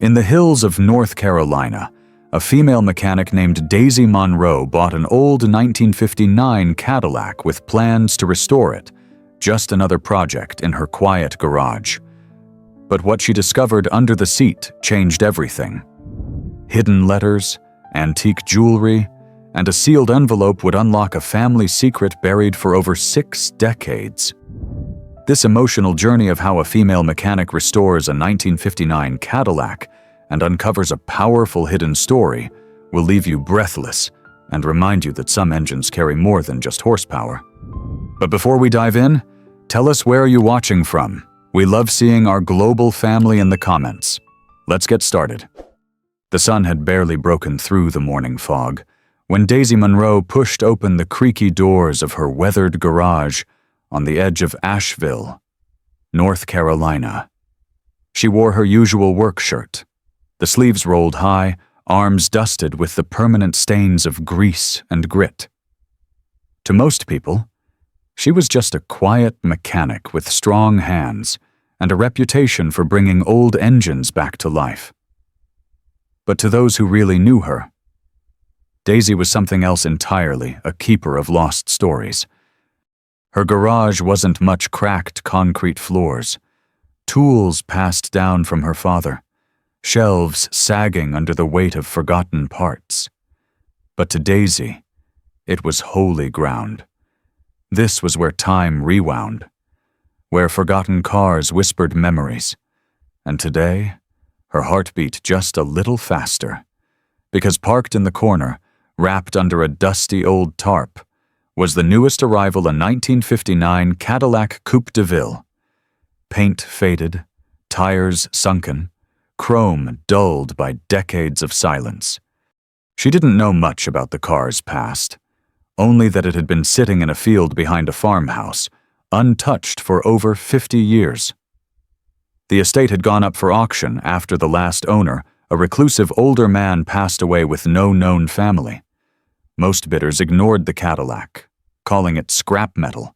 In the hills of North Carolina, a female mechanic named Daisy Monroe bought an old 1959 Cadillac with plans to restore it, just another project in her quiet garage. But what she discovered under the seat changed everything. Hidden letters, antique jewelry, and a sealed envelope would unlock a family secret buried for over 6 decades. This emotional journey of how a female mechanic restores a 1959 Cadillac and uncovers a powerful hidden story will leave you breathless and remind you that some engines carry more than just horsepower. But before we dive in, tell us where you're watching from. We love seeing our global family in the comments. Let's get started. The sun had barely broken through the morning fog when Daisy Monroe pushed open the creaky doors of her weathered garage on the edge of Asheville, North Carolina. She wore her usual work shirt, the sleeves rolled high, arms dusted with the permanent stains of grease and grit. To most people, she was just a quiet mechanic with strong hands and a reputation for bringing old engines back to life. But to those who really knew her, Daisy was something else entirely, a keeper of lost stories. Her garage wasn't much cracked concrete floors, tools passed down from her father, shelves sagging under the weight of forgotten parts. But to Daisy, it was holy ground. This was where time rewound, where forgotten cars whispered memories. And today, her heart beat just a little faster, because parked in the corner, wrapped under a dusty old tarp, was the newest arrival, a 1959 Cadillac Coupe de Ville. Paint faded, tires sunken, chrome dulled by decades of silence. She didn't know much about the car's past, only that it had been sitting in a field behind a farmhouse, untouched for over 50 years. The estate had gone up for auction after the last owner, a reclusive older man, passed away with no known family. Most bidders ignored the Cadillac, calling it scrap metal.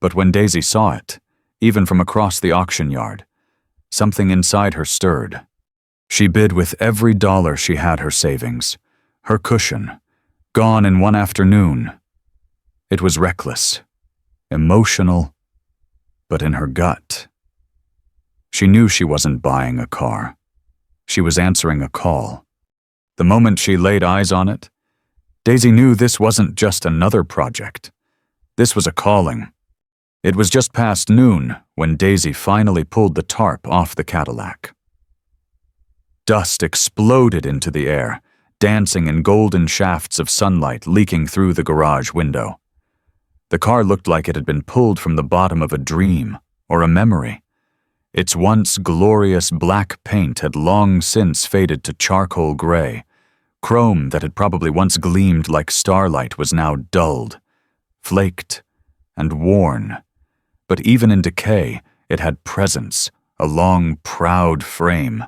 But when Daisy saw it, even from across the auction yard, something inside her stirred. She bid with every dollar she had, her savings, her cushion, gone in one afternoon. It was reckless, emotional, but in her gut, she knew she wasn't buying a car. She was answering a call. The moment she laid eyes on it, Daisy knew this wasn't just another project. This was a calling. It was just past noon when Daisy finally pulled the tarp off the Cadillac. Dust exploded into the air, dancing in golden shafts of sunlight leaking through the garage window. The car looked like it had been pulled from the bottom of a dream or a memory. Its once glorious black paint had long since faded to charcoal gray. Chrome that had probably once gleamed like starlight was now dulled, flaked, and worn. But even in decay, it had presence, a long, proud frame,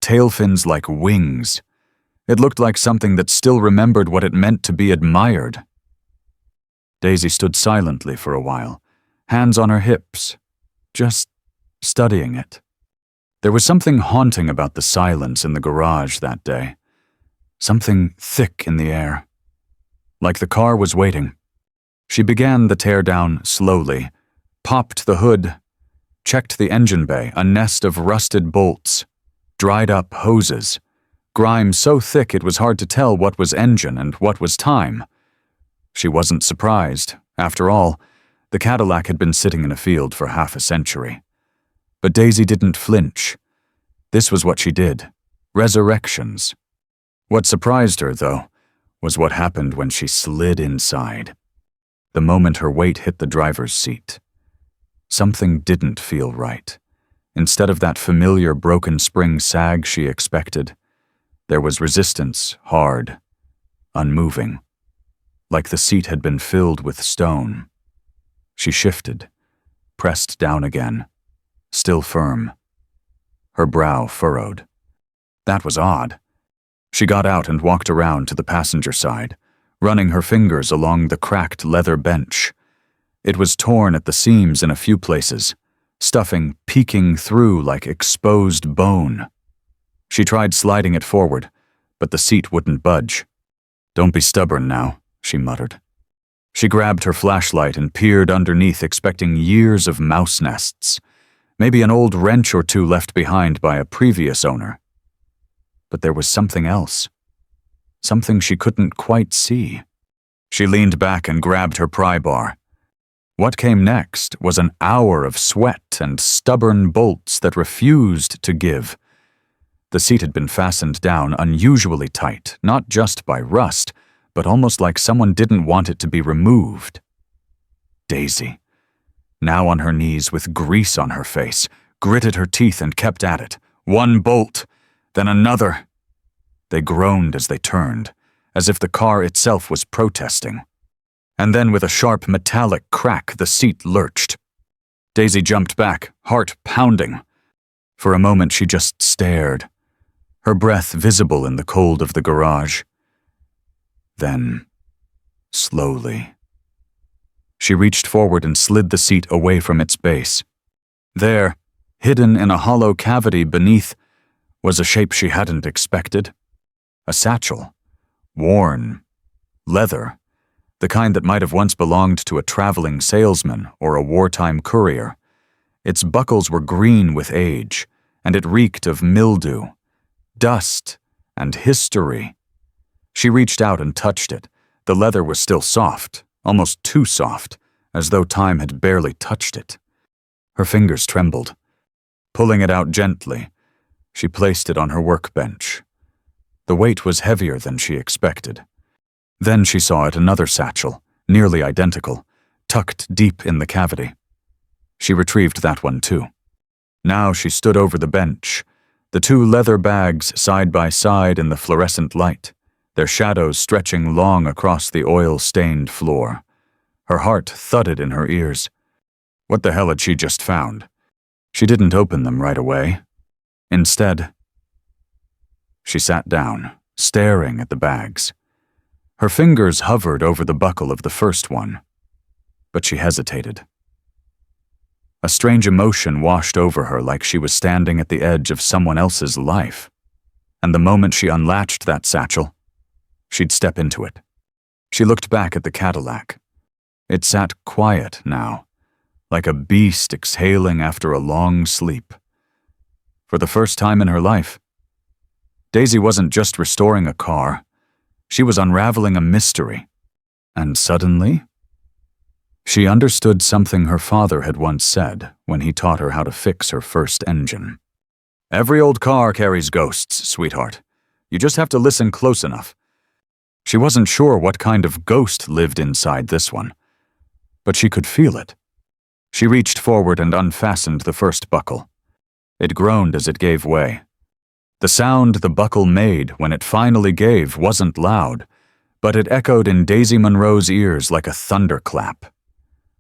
tail fins like wings. It looked like something that still remembered what it meant to be admired. Daisy stood silently for a while, hands on her hips, just studying it. There was something haunting about the silence in the garage that day. Something thick in the air. Like the car was waiting. She began the teardown slowly, popped the hood, checked the engine bay, a nest of rusted bolts, dried up hoses, grime so thick it was hard to tell what was engine and what was time. She wasn't surprised. After all, the Cadillac had been sitting in a field for half a century. But Daisy didn't flinch. This was what she did. Resurrections. What surprised her, though, was what happened when she slid inside. The moment her weight hit the driver's seat, something didn't feel right. Instead of that familiar broken spring sag she expected, there was resistance, hard, unmoving, like the seat had been filled with stone. She shifted, pressed down again, still firm. Her brow furrowed. That was odd. She got out and walked around to the passenger side, running her fingers along the cracked leather bench. It was torn at the seams in a few places, stuffing peeking through like exposed bone. She tried sliding it forward, but the seat wouldn't budge. "Don't be stubborn now," she muttered. She grabbed her flashlight and peered underneath, expecting years of mouse nests, maybe an old wrench or two left behind by a previous owner. But there was something else, something she couldn't quite see. She leaned back and grabbed her pry bar. What came next was an hour of sweat and stubborn bolts that refused to give. The seat had been fastened down unusually tight, not just by rust, but almost like someone didn't want it to be removed. Daisy, now on her knees with grease on her face, gritted her teeth and kept at it. One bolt, then another. They groaned as they turned, as if the car itself was protesting. And then with a sharp metallic crack, the seat lurched. Daisy jumped back, heart pounding. For a moment she just stared, her breath visible in the cold of the garage. Then, slowly, she reached forward and slid the seat away from its base. There, hidden in a hollow cavity beneath, was a shape she hadn't expected. A satchel, worn, leather, the kind that might have once belonged to a traveling salesman or a wartime courier. Its buckles were green with age, and it reeked of mildew, dust, and history. She reached out and touched it. The leather was still soft, almost too soft, as though time had barely touched it. Her fingers trembled. Pulling it out gently, she placed it on her workbench. The weight was heavier than she expected. Then she saw it another satchel, nearly identical, tucked deep in the cavity. She retrieved that one too. Now she stood over the bench, the two leather bags side by side in the fluorescent light, their shadows stretching long across the oil-stained floor. Her heart thudded in her ears. What the hell had she just found? She didn't open them right away. Instead, she sat down, staring at the bags. Her fingers hovered over the buckle of the first one, but she hesitated. A strange emotion washed over her, like she was standing at the edge of someone else's life. And the moment she unlatched that satchel, she'd step into it. She looked back at the Cadillac. It sat quiet now, like a beast exhaling after a long sleep. For the first time in her life, Daisy wasn't just restoring a car. She was unraveling a mystery. And suddenly, she understood something her father had once said when he taught her how to fix her first engine. "Every old car carries ghosts, sweetheart. You just have to listen close enough." She wasn't sure what kind of ghost lived inside this one, but she could feel it. She reached forward and unfastened the first buckle. It groaned as it gave way. The sound the buckle made when it finally gave wasn't loud, but it echoed in Daisy Monroe's ears like a thunderclap.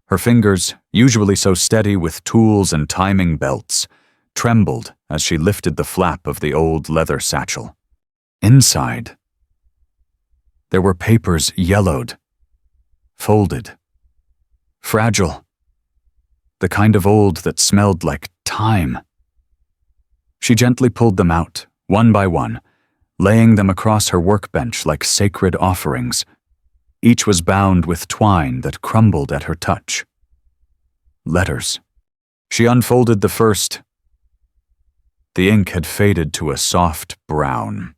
Her fingers, usually so steady with tools and timing belts, trembled as she lifted the flap of the old leather satchel. Inside, there were papers yellowed, folded, fragile, the kind of old that smelled like time. She gently pulled them out, one by one, laying them across her workbench like sacred offerings. Each was bound with twine that crumbled at her touch. Letters. She unfolded the first. The ink had faded to a soft brown,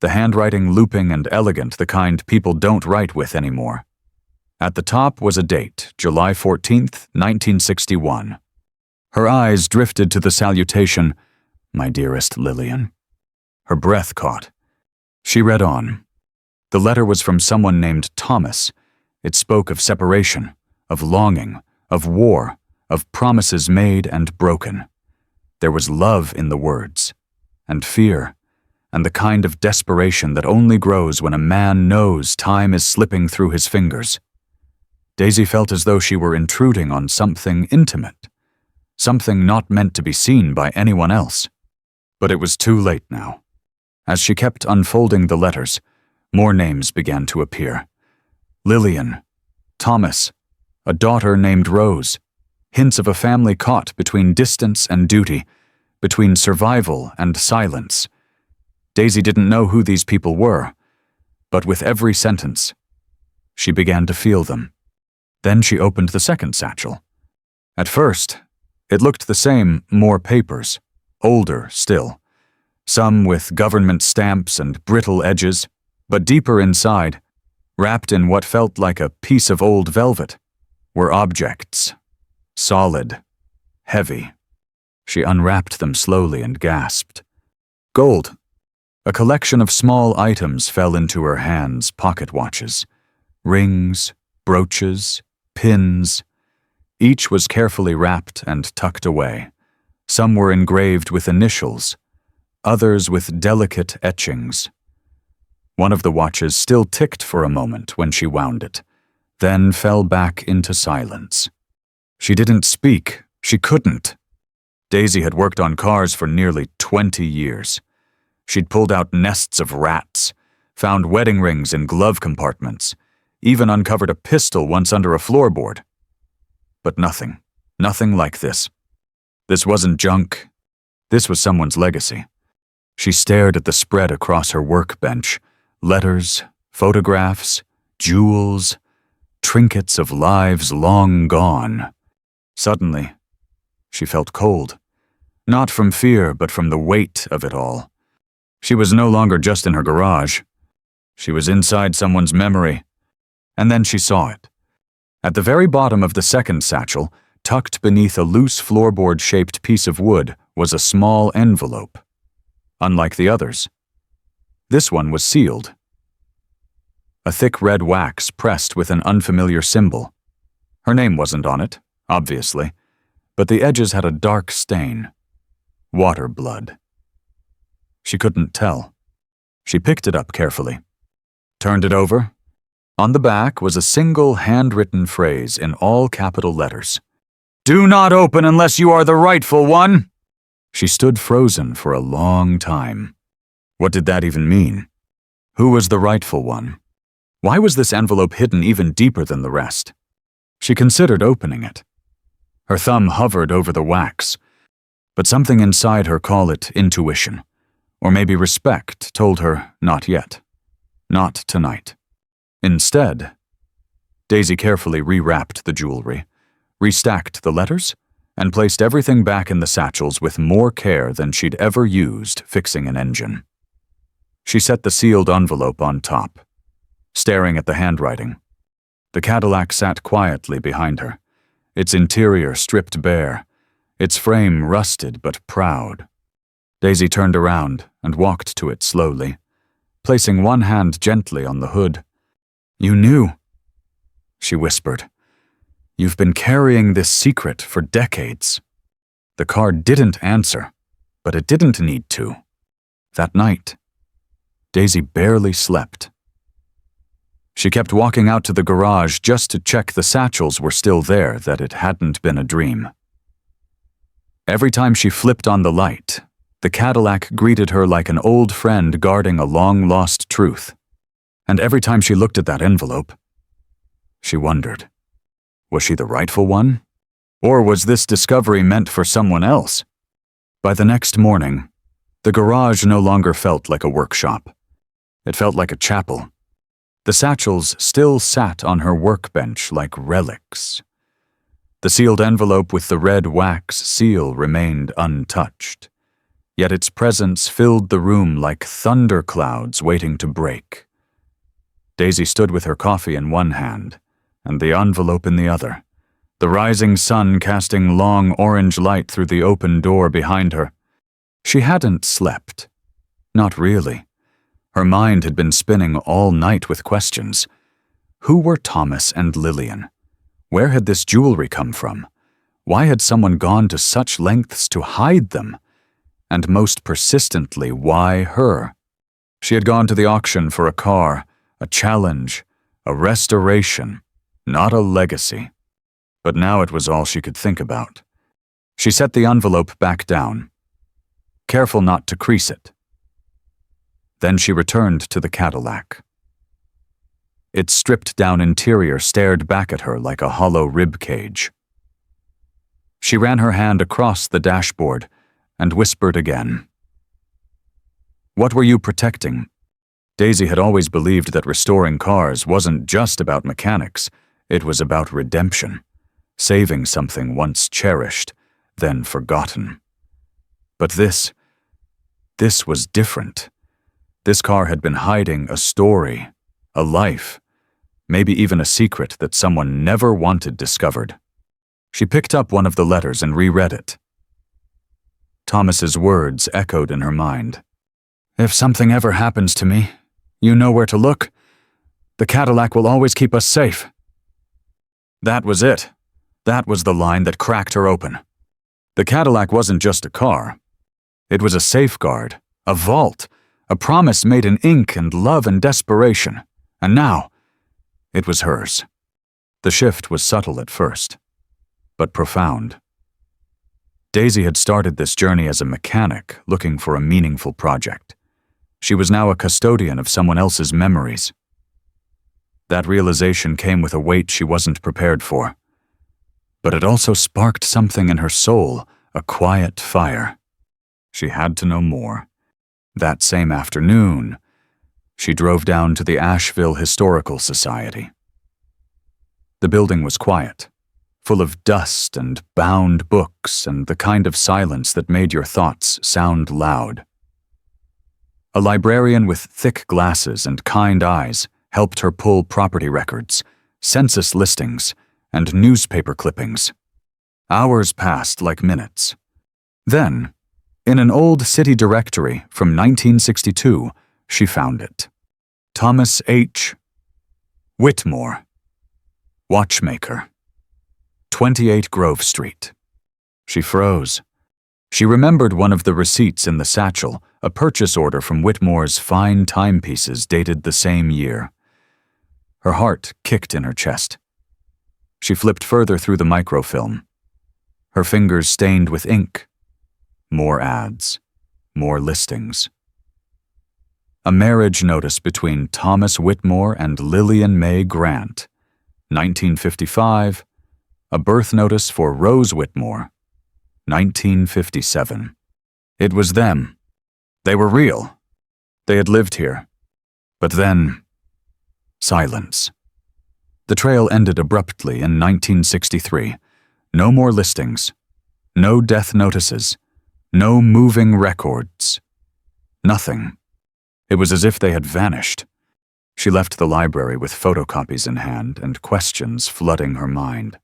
the handwriting looping and elegant, the kind people don't write with anymore. At the top was a date, July 14th, 1961. Her eyes drifted to the salutation, "My dearest Lillian." Her breath caught. She read on. The letter was from someone named Thomas. It spoke of separation, of longing, of war, of promises made and broken. There was love in the words, and fear, and the kind of desperation that only grows when a man knows time is slipping through his fingers. Daisy felt as though she were intruding on something intimate, something not meant to be seen by anyone else. But it was too late now. As she kept unfolding the letters, more names began to appear. Lillian, Thomas, a daughter named Rose, hints of a family caught between distance and duty, between survival and silence, Daisy didn't know who these people were, but with every sentence, she began to feel them. Then she opened the second satchel. At first, it looked the same, more papers, older still, some with government stamps and brittle edges, but deeper inside, wrapped in what felt like a piece of old velvet, were objects, solid, heavy. She unwrapped them slowly and gasped. Gold. A collection of small items fell into her hands, pocket watches, rings, brooches, pins. Each was carefully wrapped and tucked away. Some were engraved with initials, others with delicate etchings. One of the watches still ticked for a moment when she wound it, then fell back into silence. She didn't speak. She couldn't. Daisy had worked on cars for nearly 20 years. She'd pulled out nests of rats, found wedding rings in glove compartments, even uncovered a pistol once under a floorboard. But nothing like this. This wasn't junk. This was someone's legacy. She stared at the spread across her workbench, letters, photographs, jewels, trinkets of lives long gone. Suddenly, she felt cold. Not from fear, but from the weight of it all. She was no longer just in her garage. She was inside someone's memory. And then she saw it. At the very bottom of the second satchel, tucked beneath a loose floorboard-shaped piece of wood, was a small envelope. Unlike the others, this one was sealed. A thick red wax pressed with an unfamiliar symbol. Her name wasn't on it, obviously, but the edges had a dark stain. Water blood. She couldn't tell. She picked it up carefully, turned it over. On the back was a single handwritten phrase in all capital letters. "Do not open unless you are the rightful one." She stood frozen for a long time. What did that even mean? Who was the rightful one? Why was this envelope hidden even deeper than the rest? She considered opening it. Her thumb hovered over the wax, but something inside her, call it intuition, or maybe respect, told her not yet. Not tonight. Instead, Daisy carefully rewrapped the jewelry, restacked the letters, and placed everything back in the satchels with more care than she'd ever used fixing an engine. She set the sealed envelope on top, staring at the handwriting. The Cadillac sat quietly behind her, its interior stripped bare, its frame rusted but proud. Daisy turned around and walked to it slowly, placing one hand gently on the hood. "You knew," she whispered. "You've been carrying this secret for decades." The car didn't answer, but it didn't need to. That night, Daisy barely slept. She kept walking out to the garage just to check the satchels were still there, that it hadn't been a dream. Every time she flipped on the light, the Cadillac greeted her like an old friend guarding a long-lost truth. And every time she looked at that envelope, she wondered, was she the rightful one? Or was this discovery meant for someone else? By the next morning, the garage no longer felt like a workshop. It felt like a chapel. The satchels still sat on her workbench like relics. The sealed envelope with the red wax seal remained untouched, yet its presence filled the room like thunderclouds waiting to break. Daisy stood with her coffee in one hand and the envelope in the other, the rising sun casting long orange light through the open door behind her. She hadn't slept. Not really. Her mind had been spinning all night with questions. Who were Thomas and Lillian? Where had this jewelry come from? Why had someone gone to such lengths to hide them? And most persistently, why her? She had gone to the auction for a car, a challenge, a restoration, not a legacy. But now it was all she could think about. She set the envelope back down, careful not to crease it. Then she returned to the Cadillac. Its stripped-down interior stared back at her like a hollow rib cage. She ran her hand across the dashboard and whispered again. What were you protecting? Daisy had always believed that restoring cars wasn't just about mechanics, it was about redemption, saving something once cherished, then forgotten. But this was different. This car had been hiding a story, a life, maybe even a secret that someone never wanted discovered. She picked up one of the letters and reread it. Thomas's words echoed in her mind. "If something ever happens to me, you know where to look. The Cadillac will always keep us safe." That was it. That was the line that cracked her open. The Cadillac wasn't just a car. It was a safeguard, a vault, a promise made in ink and love and desperation. And now, it was hers. The shift was subtle at first, but profound. Daisy had started this journey as a mechanic, looking for a meaningful project. She was now a custodian of someone else's memories. That realization came with a weight she wasn't prepared for. But it also sparked something in her soul, a quiet fire. She had to know more. That same afternoon, she drove down to the Asheville Historical Society. The building was quiet, full of dust and bound books and the kind of silence that made your thoughts sound loud. A librarian with thick glasses and kind eyes helped her pull property records, census listings, and newspaper clippings. Hours passed like minutes. Then, in an old city directory from 1962, she found it. Thomas H. Whitmore, watchmaker, 28 Grove Street. She froze. She remembered one of the receipts in the satchel, a purchase order from Whitmore's fine timepieces dated the same year. Her heart kicked in her chest. She flipped further through the microfilm. Her fingers stained with ink. More ads. More listings. A marriage notice between Thomas Whitmore and Lillian Mae Grant, 1955. A birth notice for Rose Whitmore, 1957. It was them. They were real. They had lived here. But then, silence. The trail ended abruptly in 1963. No more listings. No death notices. No moving records. Nothing. It was as if they had vanished. She left the library with photocopies in hand and questions flooding her mind.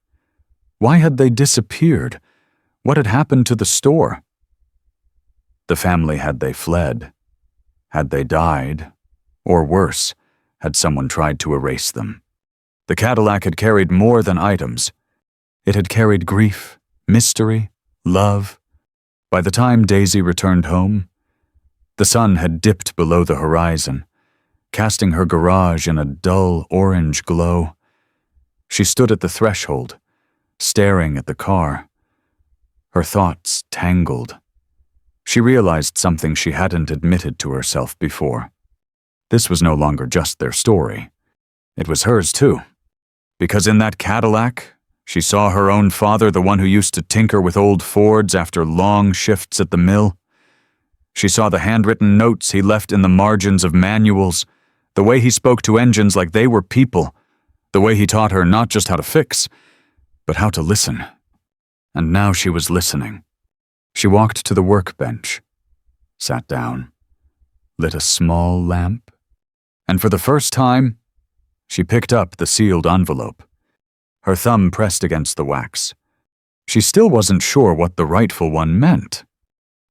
Why had they disappeared? What had happened to the store? The family, had they fled? Had they died? Or worse, had someone tried to erase them? The Cadillac had carried more than items. It had carried grief, mystery, love. By the time Daisy returned home, the sun had dipped below the horizon, casting her garage in a dull orange glow. She stood at the threshold, staring at the car. Her thoughts tangled. She realized something she hadn't admitted to herself before. This was no longer just their story. It was hers too. Because in that Cadillac, she saw her own father, the one who used to tinker with old Fords after long shifts at the mill. She saw the handwritten notes he left in the margins of manuals, the way he spoke to engines like they were people, the way he taught her not just how to fix, but how to listen. And now she was listening. She walked to the workbench, sat down, lit a small lamp, and for the first time, she picked up the sealed envelope. Her thumb pressed against the wax. She still wasn't sure what the rightful one meant,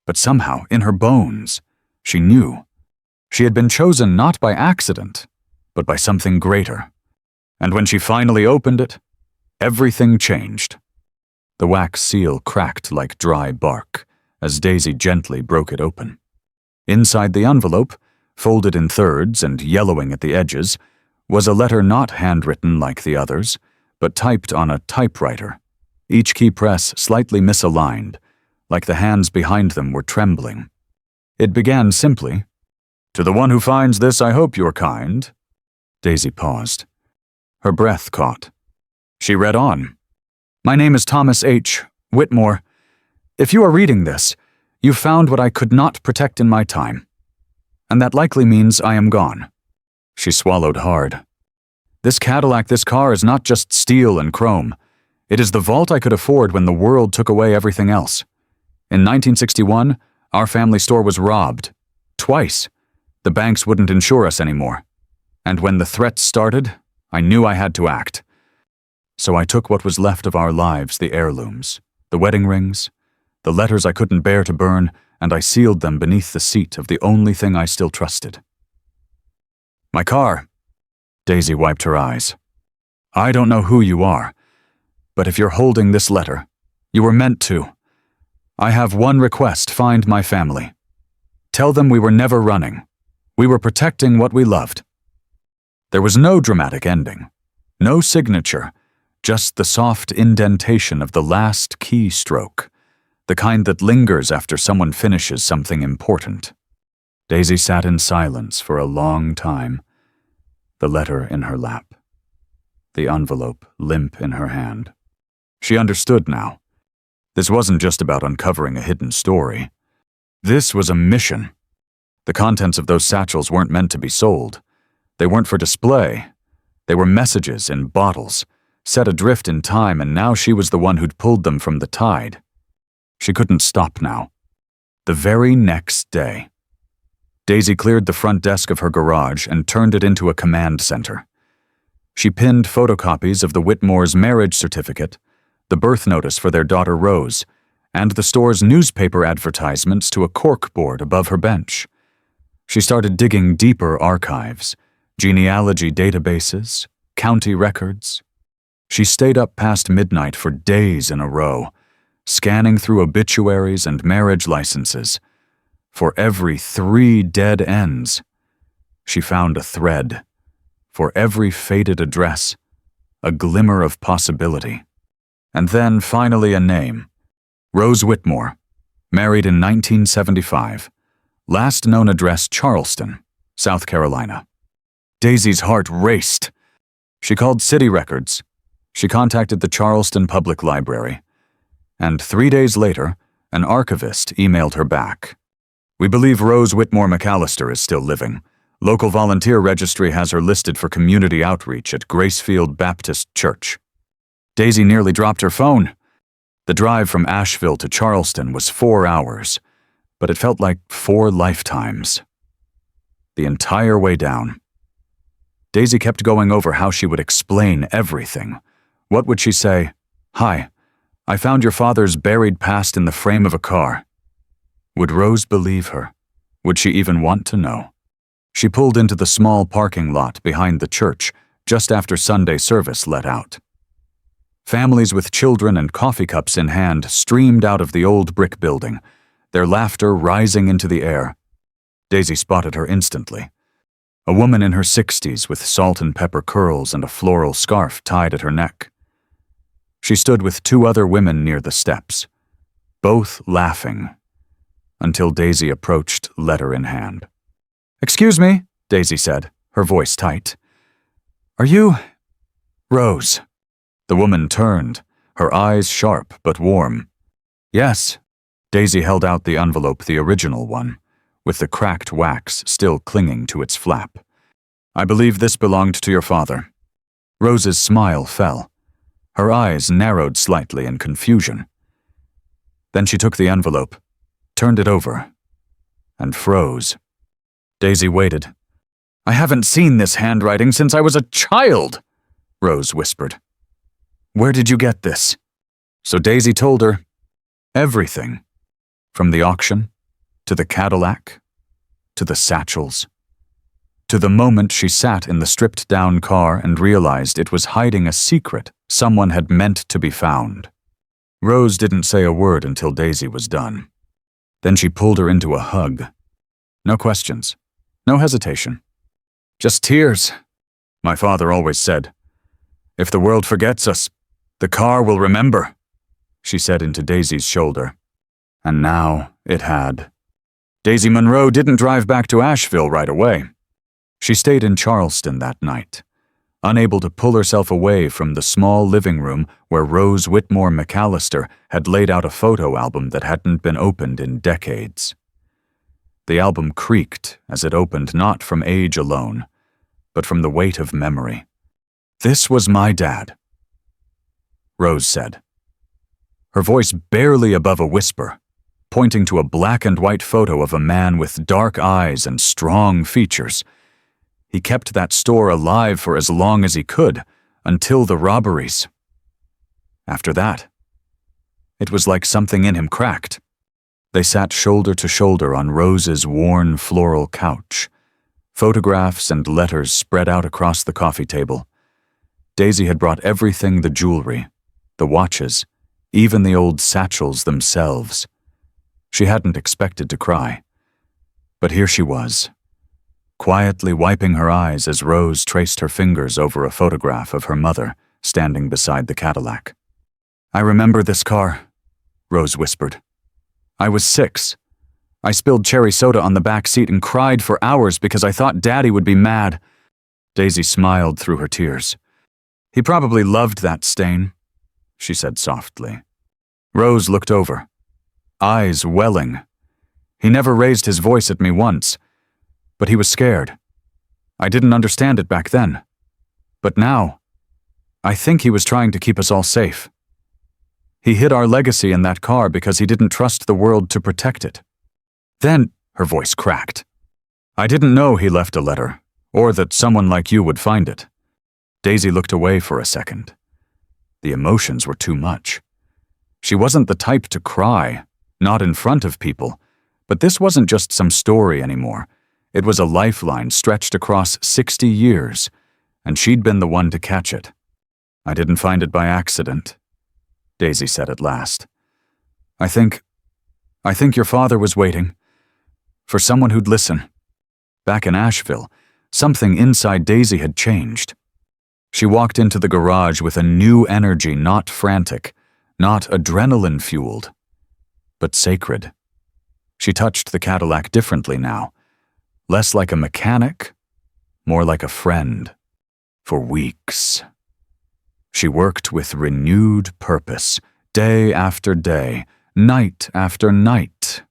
but somehow, in her bones, she knew. She had been chosen not by accident, but by something greater. And when she finally opened it, everything changed. The wax seal cracked like dry bark as Daisy gently broke it open. Inside the envelope, folded in thirds and yellowing at the edges, was a letter not handwritten like the others, but typed on a typewriter, each key press slightly misaligned, like the hands behind them were trembling. It began simply, "To the one who finds this, I hope you're kind." Daisy paused. Her breath caught. She read on. "My name is Thomas H. Whitmore. If you are reading this, you found what I could not protect in my time. and that likely means I am gone." She swallowed hard. "This Cadillac, this car is not just steel and chrome. It is the vault I could afford when the world took away everything else. In 1961, our family store was robbed. Twice. The banks wouldn't insure us anymore. And when the threats started, I knew I had to act. So I took what was left of our lives, the heirlooms, the wedding rings, the letters I couldn't bear to burn, and I sealed them beneath the seat of the only thing I still trusted. My car." Daisy wiped her eyes. "I don't know who you are, but if you're holding this letter, you were meant to. I have one request: find my family. Tell them we were never running. We were protecting what we loved." There was no dramatic ending, no signature, just the soft indentation of the last keystroke, the kind that lingers after someone finishes something important. Daisy sat in silence for a long time, the letter in her lap, the envelope limp in her hand. She understood now. This wasn't just about uncovering a hidden story. This was a mission. The contents of those satchels weren't meant to be sold. They weren't for display. They were messages in bottles, set adrift in time, and now she was the one who'd pulled them from the tide. She couldn't stop now. The very next day, Daisy cleared the front desk of her garage and turned it into a command center. She pinned photocopies of the Whitmore's marriage certificate, the birth notice for their daughter Rose, and the store's newspaper advertisements to a corkboard above her bench. She started digging deeper archives, genealogy databases, county records. She stayed up past midnight for days in a row, scanning through obituaries and marriage licenses. For every 3 dead ends, she found a thread. For every faded address, a glimmer of possibility. And then finally a name. Rose Whitmore, married in 1975. Last known address Charleston, South Carolina. Daisy's heart raced. She called City Records. She contacted the Charleston Public Library. And 3 days later, an archivist emailed her back. "We believe Rose Whitmore McAllister is still living. Local volunteer registry has her listed for community outreach at Gracefield Baptist Church." Daisy nearly dropped her phone. The drive from Asheville to Charleston was 4 hours, but it felt like 4 lifetimes. The entire way down, Daisy kept going over how she would explain everything. What would she say? "Hi, I found your father's buried past in the frame of a car." Would Rose believe her? Would she even want to know? She pulled into the small parking lot behind the church just after Sunday service let out. Families with children and coffee cups in hand streamed out of the old brick building, their laughter rising into the air. Daisy spotted her instantly. A woman in her 60s with salt and pepper curls and a floral scarf tied at her neck. She stood with 2 other women near the steps, both laughing, until Daisy approached, letter in hand. "Excuse me," Daisy said, her voice tight. "Are you Rose?" The woman turned, her eyes sharp but warm. "Yes." Daisy held out the envelope, the original one, with the cracked wax still clinging to its flap. "I believe this belonged to your father." Rose's smile fell. Her eyes narrowed slightly in confusion. Then she took the envelope, turned it over, and froze. Daisy waited. "I haven't seen this handwriting since I was a child," Rose whispered. "Where did you get this?" So Daisy told her everything, from the auction, to the Cadillac, to the satchels, to the moment she sat in the stripped-down car and realized it was hiding a secret someone had meant to be found. Rose didn't say a word until Daisy was done. Then she pulled her into a hug. No questions, no hesitation. Just tears. My father always said, "If the world forgets us, the car will remember," she said into Daisy's shoulder. And now it had. Daisy Monroe didn't drive back to Asheville right away. She stayed in Charleston that night, unable to pull herself away from the small living room where Rose Whitmore McAllister had laid out a photo album that hadn't been opened in decades. The album creaked as it opened, not from age alone, but from the weight of memory. "This was my dad," Rose said, her voice barely above a whisper, pointing to a black and white photo of a man with dark eyes and strong features. He kept that store alive for as long as he could, until the robberies. After that, it was like something in him cracked. They sat shoulder to shoulder on Rose's worn floral couch, photographs and letters spread out across the coffee table. Daisy had brought everything: the jewelry, the watches, even the old satchels themselves. She hadn't expected to cry, but here she was, quietly wiping her eyes as Rose traced her fingers over a photograph of her mother standing beside the Cadillac. "I remember this car," Rose whispered. "I was 6. I spilled cherry soda on the back seat and cried for hours because I thought Daddy would be mad." Daisy smiled through her tears. "He probably loved that stain," she said softly. Rose looked over, eyes welling. He never raised his voice at me once, but he was scared. I didn't understand it back then. But now, I think he was trying to keep us all safe. He hid our legacy in that car because he didn't trust the world to protect it. Then, her voice cracked, "I didn't know he left a letter, or that someone like you would find it." Daisy looked away for a second. The emotions were too much. She wasn't the type to cry, not in front of people, but this wasn't just some story anymore. It was a lifeline stretched across 60 years, and she'd been the one to catch it. "I didn't find it by accident," Daisy said at last. I think your father was waiting for someone who'd listen." Back in Asheville, something inside Daisy had changed. She walked into the garage with a new energy, not frantic, not adrenaline-fueled, but sacred. She touched the Cadillac differently now, less like a mechanic, more like a friend. For weeks, she worked with renewed purpose, day after day, night after night.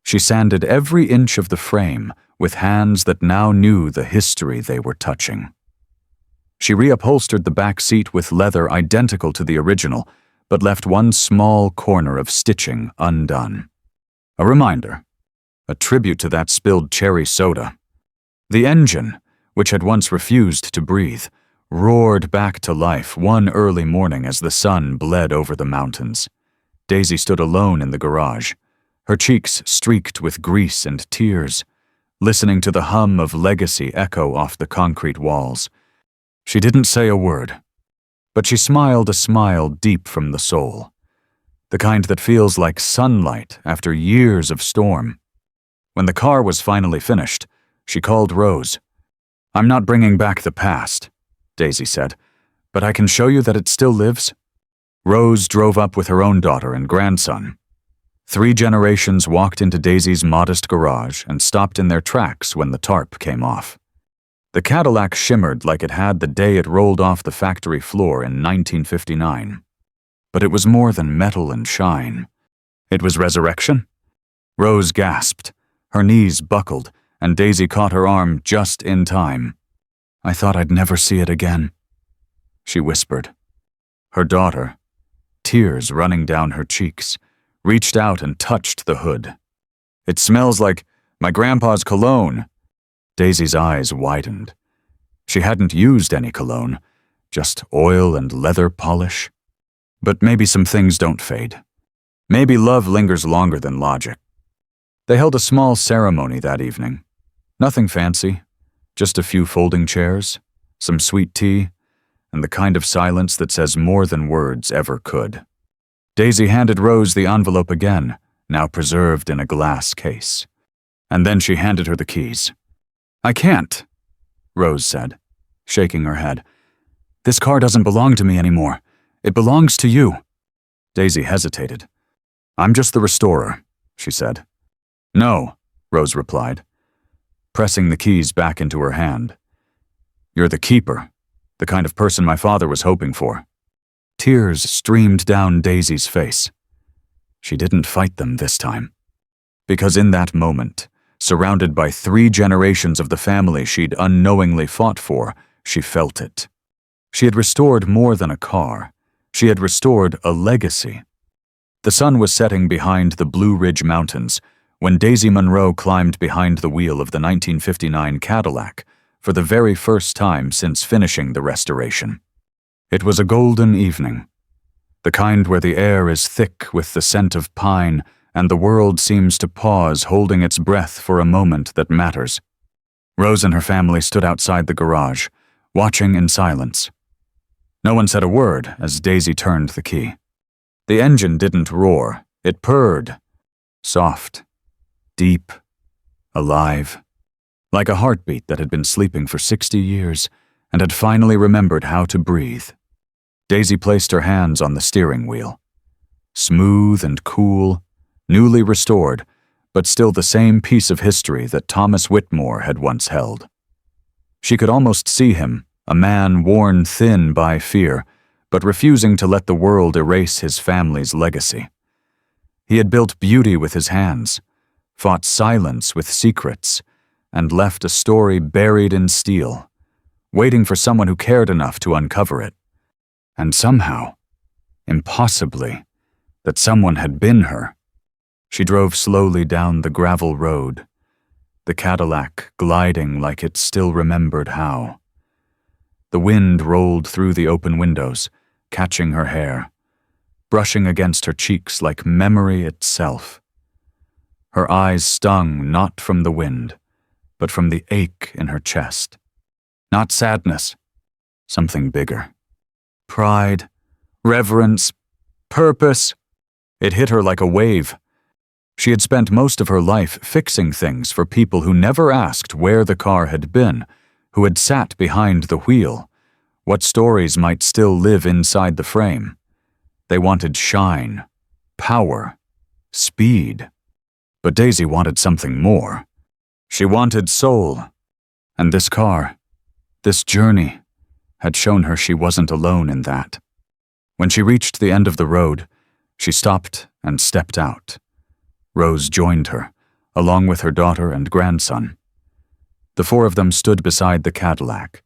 She sanded every inch of the frame with hands that now knew the history they were touching. She reupholstered the back seat with leather identical to the original, but left one small corner of stitching undone. A reminder, a tribute to that spilled cherry soda. The engine, which had once refused to breathe, roared back to life one early morning as the sun bled over the mountains. Daisy stood alone in the garage, her cheeks streaked with grease and tears, listening to the hum of legacy echo off the concrete walls. She didn't say a word, but she smiled a smile deep from the soul, the kind that feels like sunlight after years of storm. When the car was finally finished, she called Rose. "I'm not bringing back the past," Daisy said, "but I can show you that it still lives." Rose drove up with her own daughter and grandson. 3 generations walked into Daisy's modest garage and stopped in their tracks when the tarp came off. The Cadillac shimmered like it had the day it rolled off the factory floor in 1959. But it was more than metal and shine. It was resurrection. Rose gasped, her knees buckled, and Daisy caught her arm just in time. "I thought I'd never see it again," she whispered. Her daughter, tears running down her cheeks, reached out and touched the hood. "It smells like my grandpa's cologne." Daisy's eyes widened. She hadn't used any cologne, just oil and leather polish. But maybe some things don't fade. Maybe love lingers longer than logic. They held a small ceremony that evening. Nothing fancy, just a few folding chairs, some sweet tea, and the kind of silence that says more than words ever could. Daisy handed Rose the envelope again, now preserved in a glass case. And then she handed her the keys. "I can't," Rose said, shaking her head. "This car doesn't belong to me anymore. It belongs to you." Daisy hesitated. "I'm just the restorer," she said. "No," Rose replied, pressing the keys back into her hand. "You're the keeper, the kind of person my father was hoping for." Tears streamed down Daisy's face. She didn't fight them this time. Because in that moment, surrounded by 3 generations of the family she'd unknowingly fought for, she felt it. She had restored more than a car. She had restored a legacy. The sun was setting behind the Blue Ridge Mountains when Daisy Monroe climbed behind the wheel of the 1959 Cadillac for the very first time since finishing the restoration. It was a golden evening, the kind where the air is thick with the scent of pine and the world seems to pause, holding its breath for a moment that matters. Rose and her family stood outside the garage, watching in silence. No one said a word as Daisy turned the key. The engine didn't roar, it purred. Soft, deep, alive. Like a heartbeat that had been sleeping for 60 years and had finally remembered how to breathe. Daisy placed her hands on the steering wheel. Smooth and cool, newly restored, but still the same piece of history that Thomas Whitmore had once held. She could almost see him, a man worn thin by fear, but refusing to let the world erase his family's legacy. He had built beauty with his hands, fought silence with secrets, and left a story buried in steel, waiting for someone who cared enough to uncover it. And somehow, impossibly, that someone had been her. She drove slowly down the gravel road, the Cadillac gliding like it still remembered how. The wind rolled through the open windows, catching her hair, brushing against her cheeks like memory itself. Her eyes stung not from the wind, but from the ache in her chest. Not sadness, something bigger. Pride, reverence, purpose. It hit her like a wave. She had spent most of her life fixing things for people who never asked where the car had been, who had sat behind the wheel, what stories might still live inside the frame. They wanted shine, power, speed. But Daisy wanted something more. She wanted soul. And this car, this journey, had shown her she wasn't alone in that. When she reached the end of the road, she stopped and stepped out. Rose joined her, along with her daughter and grandson. The 4 of them stood beside the Cadillac,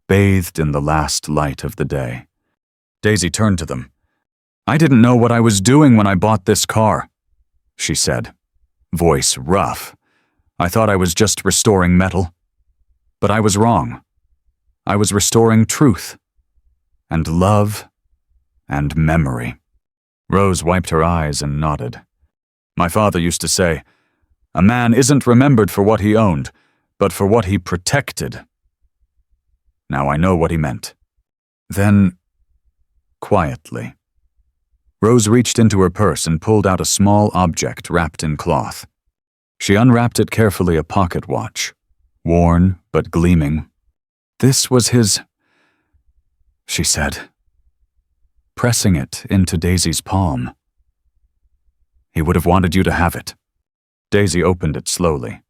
bathed in the last light of the day. Daisy turned to them. "I didn't know what I was doing when I bought this car," she said, voice rough. "I thought I was just restoring metal. But I was wrong. I was restoring truth, and love, and memory." Rose wiped her eyes and nodded. "My father used to say, 'A man isn't remembered for what he owned, but for what he protected.' Now I know what he meant." Then, quietly, Rose reached into her purse and pulled out a small object wrapped in cloth. She unwrapped it carefully, a pocket watch, worn but gleaming. "This was his," she said, pressing it into Daisy's palm. "He would have wanted you to have it." Daisy opened it slowly.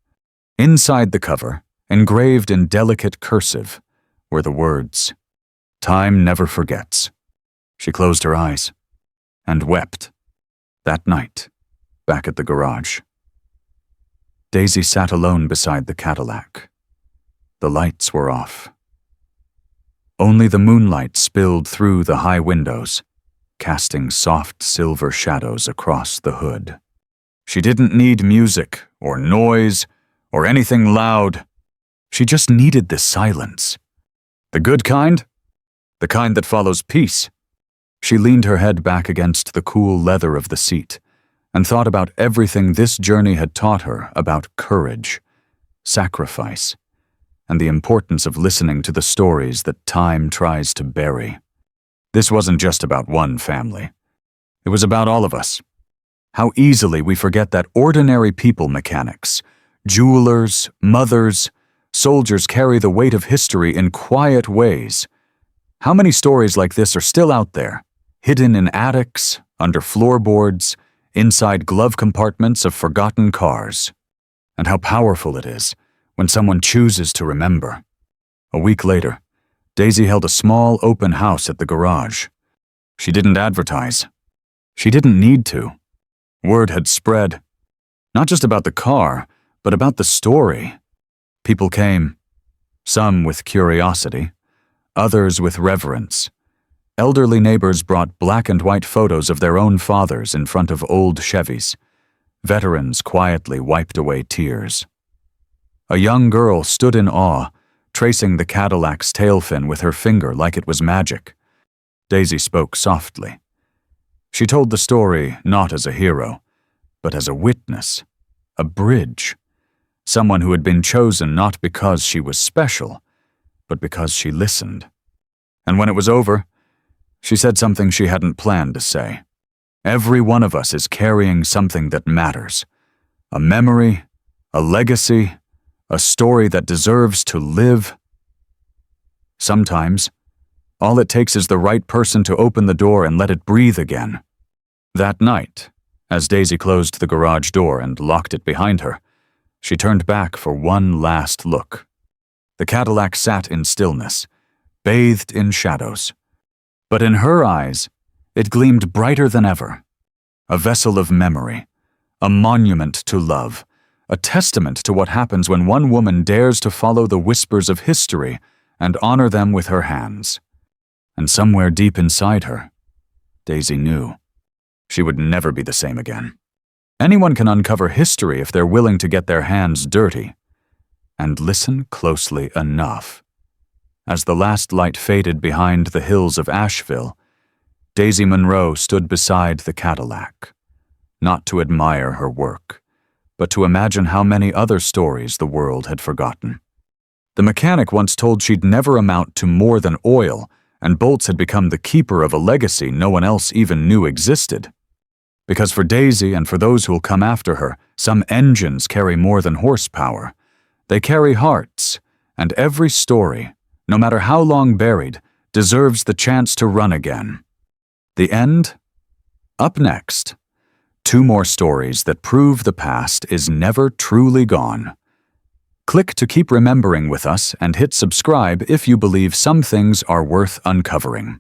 Inside the cover, engraved in delicate cursive, were the words, "Time never forgets." She closed her eyes and wept. That night, back at the garage. Daisy sat alone beside the Cadillac. The lights were off. Only the moonlight spilled through the high windows, casting soft silver shadows across the hood. She didn't need music or noise or anything loud. She just needed the silence. The good kind? The kind that follows peace. She leaned her head back against the cool leather of the seat and thought about everything this journey had taught her about courage, sacrifice, and the importance of listening to the stories that time tries to bury. This wasn't just about one family. It was about all of us. How easily we forget that ordinary people, mechanics, jewelers, mothers, soldiers carry the weight of history in quiet ways. How many stories like this are still out there, hidden in attics, under floorboards, inside glove compartments of forgotten cars? And how powerful it is when someone chooses to remember. A week later, Daisy held a small open house at the garage. She didn't advertise. She didn't need to. Word had spread. Not just about the car, but about the story. People came, some with curiosity, others with reverence. Elderly neighbors brought black and white photos of their own fathers in front of old Chevys. Veterans quietly wiped away tears. A young girl stood in awe, tracing the Cadillac's tail fin with her finger like it was magic. Daisy spoke softly. She told the story not as a hero, but as a witness, a bridge, someone who had been chosen not because she was special, but because she listened. And when it was over, she said something she hadn't planned to say. Every one of us is carrying something that matters, a memory, a legacy, a story that deserves to live. Sometimes, all it takes is the right person to open the door and let it breathe again. That night, as Daisy closed the garage door and locked it behind her, she turned back for one last look. The Cadillac sat in stillness, bathed in shadows. But in her eyes, it gleamed brighter than ever. A vessel of memory, a monument to love, a testament to what happens when one woman dares to follow the whispers of history and honor them with her hands. And somewhere deep inside her, Daisy knew she would never be the same again. Anyone can uncover history if they're willing to get their hands dirty and listen closely enough. As the last light faded behind the hills of Asheville, Daisy Monroe stood beside the Cadillac, not to admire her work, but to imagine how many other stories the world had forgotten. The mechanic once told she'd never amount to more than oil, and bolts had become the keeper of a legacy no one else even knew existed. Because for Daisy and for those who'll come after her, some engines carry more than horsepower. They carry hearts, and every story, no matter how long buried, deserves the chance to run again. The end? Up next, 2 more stories that prove the past is never truly gone. Click to keep remembering with us and hit subscribe if you believe some things are worth uncovering.